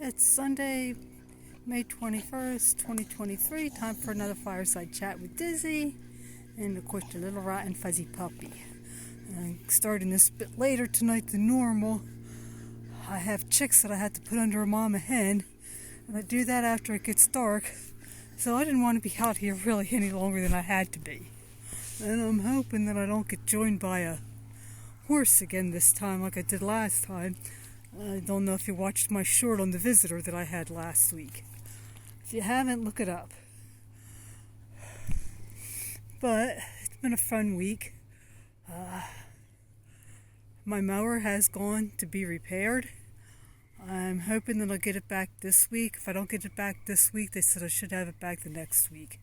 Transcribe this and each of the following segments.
It's Sunday, May 21st, 2023. Time for another Fireside chat with Dizzy and, of course, the little rotten fuzzy puppy. And starting this bit later tonight than normal, I have chicks that I had to put under a mama hen, and I do that after it gets dark, so I didn't want to be out here really any longer than I had to be. And I'm hoping that I don't get joined by a horse again this time like I did last time. I don't know if you watched my short on the visitor that I had last week. If you haven't, look it up. But it's been a fun week. My mower has gone to be repaired. I'm hoping that I'll get it back this week. If I don't get it back this week, they said I should have it back the next week.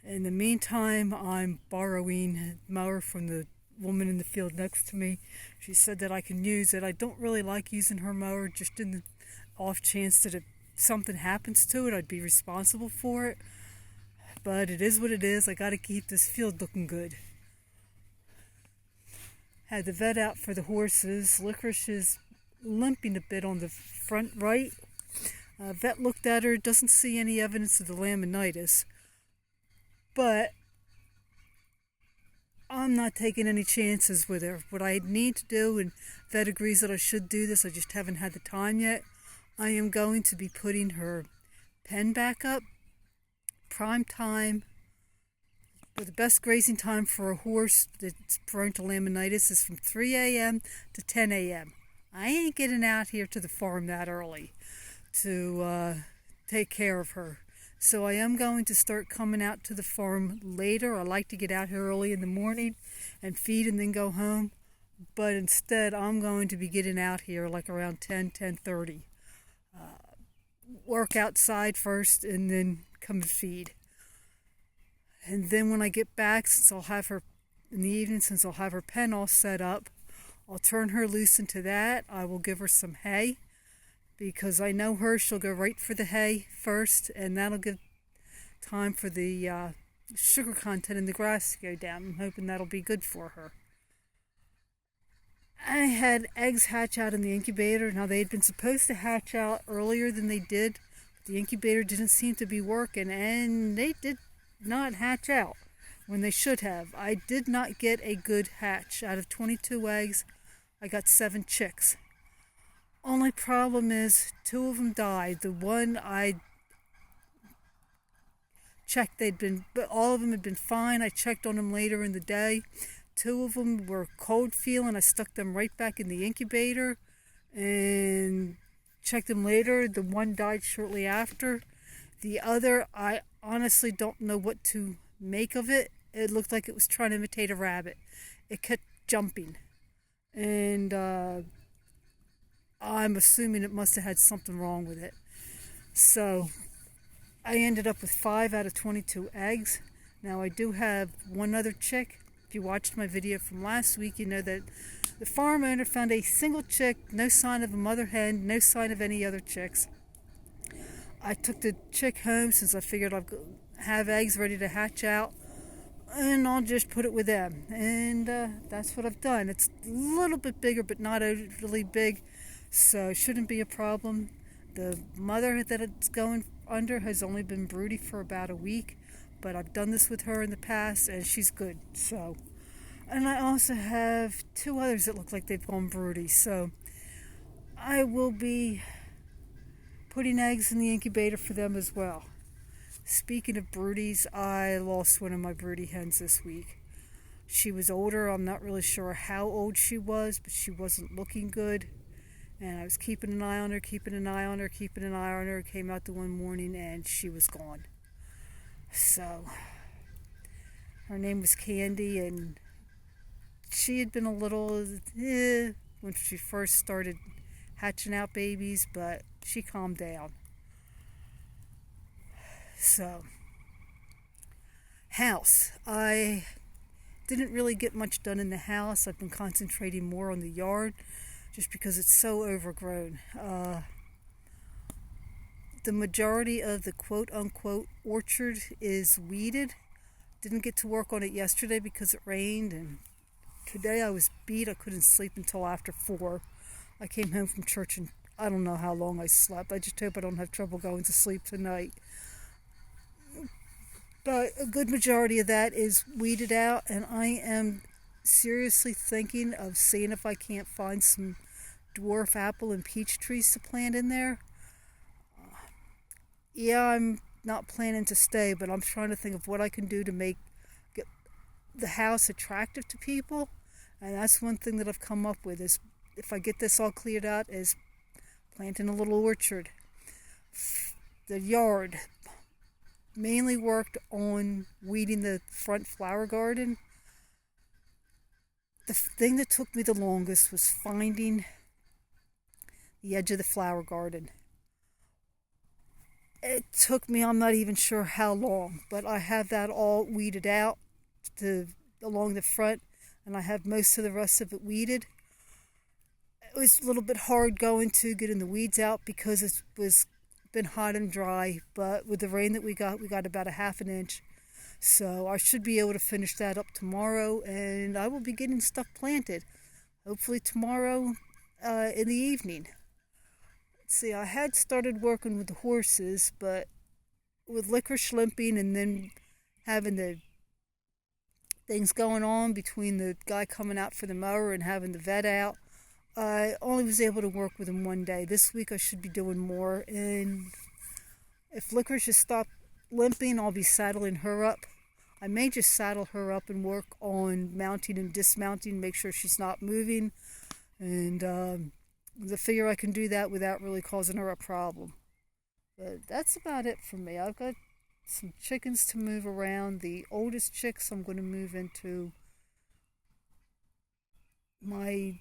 In the meantime, I'm borrowing a mower from the woman in the field next to me. She said that I can use it. I don't really like using her mower, just in the off chance that if something happens to it, I'd be responsible for it. But it is what it is. I gotta keep this field looking good. Had the vet out for the horses. Licorice is limping a bit on the front right. Vet looked at her, doesn't see any evidence of the laminitis. But I'm not taking any chances with her. What I need to do, and vet agrees that I should do this, I just haven't had the time yet. I am going to be putting her pen back up. Prime time, but the best grazing time for a horse that's prone to laminitis is from 3 a.m. to 10 a.m. I ain't getting out here to the farm that early to take care of her. So I am going to start coming out to the farm later. I like to get out here early in the morning and feed and then go home. But instead, I'm going to be getting out here like around 10:30. Work outside first and then come and feed. And then when I get back, since I'll have her in the evening, since I'll have her pen all set up, I'll turn her loose into that. I will give her some hay, because I know her, she'll go right for the hay first, and that'll give time for the sugar content in the grass to go down. I'm hoping that'll be good for her. I had eggs hatch out in the incubator. Now, they'd been supposed to hatch out earlier than they did, but the incubator didn't seem to be working, and they did not hatch out when they should have. I did not get a good hatch. Out of 22 eggs, I got 7 chicks. Only problem is 2 of them died. The one I checked, all of them had been fine. I checked on them later in the day. 2 of them were cold feeling. I stuck them right back in the incubator and checked them later. The one died shortly after. The other, I honestly don't know what to make of it. It looked like it was trying to imitate a rabbit. It kept jumping. And I'm assuming it must have had something wrong with it. So I ended up with 5 out of 22 eggs. Now, I do have one other chick. If you watched my video from last week, you know that the farm owner found a single chick, no sign of a mother hen, no sign of any other chicks. I took the chick home since I figured I'd have eggs ready to hatch out, and I'll just put it with them. And that's what I've done. It's a little bit bigger, but not overly big, so it shouldn't be a problem. The mother that it's going under has only been broody for about a week, but I've done this with her in the past, and she's good. So, and I also have 2 others that look like they've gone broody, so I will be putting eggs in the incubator for them as well. Speaking of broodies, I lost one of my broody hens this week. She was older. I'm not really sure how old she was, but she wasn't looking good. And I was keeping an eye on her. Came out the one morning and she was gone. So, her name was Candy, and she had been a little when she first started hatching out babies, but she calmed down. So, house. I didn't really get much done in the house. I've been concentrating more on the yard just because it's so overgrown. The majority of the quote-unquote orchard is weeded. Didn't get to work on it yesterday because it rained, and today I was beat. I couldn't sleep until after 4. I came home from church and I don't know how long I slept. I just hope I don't have trouble going to sleep tonight. But a good majority of that is weeded out, and I am seriously thinking of seeing if I can't find some dwarf apple and peach trees to plant in there. Yeah, I'm not planning to stay, but I'm trying to think of what I can do to get the house attractive to people. And that's one thing that I've come up with is if I get this all cleared out is planting a little orchard. The yard mainly worked on weeding the front flower garden. The thing that took me the longest was finding the edge of the flower garden. It took me, I'm not even sure how long, but I have that all weeded out along the front, and I have most of the rest of it weeded. It was a little bit hard getting the weeds out because it was been hot and dry, but with the rain that we got about a half an inch. So I should be able to finish that up tomorrow, and I will be getting stuff planted. Hopefully tomorrow in the evening. Let's see, I had started working with the horses, but with licorice limping and then having the things going on between the guy coming out for the mower and having the vet out, I only was able to work with him one day. This week I should be doing more, and if Licorice has stopped limping, I'll be saddling her up. I may just saddle her up and work on mounting and dismounting, make sure she's not moving, and I figure I can do that without really causing her a problem. But that's about it for me. I've got some chickens to move around. The oldest chicks I'm going to move into my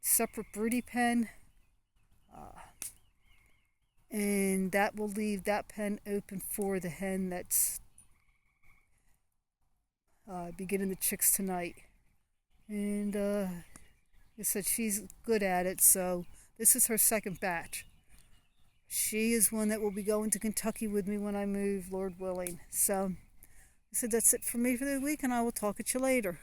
separate broody pen, and that will leave that pen open for the hen that's beginning the chicks tonight. And like I said, she's good at it, so this is her second batch. She is one that will be going to Kentucky with me when I move, Lord willing. So I said that's it for me for the week, and I will talk at you later.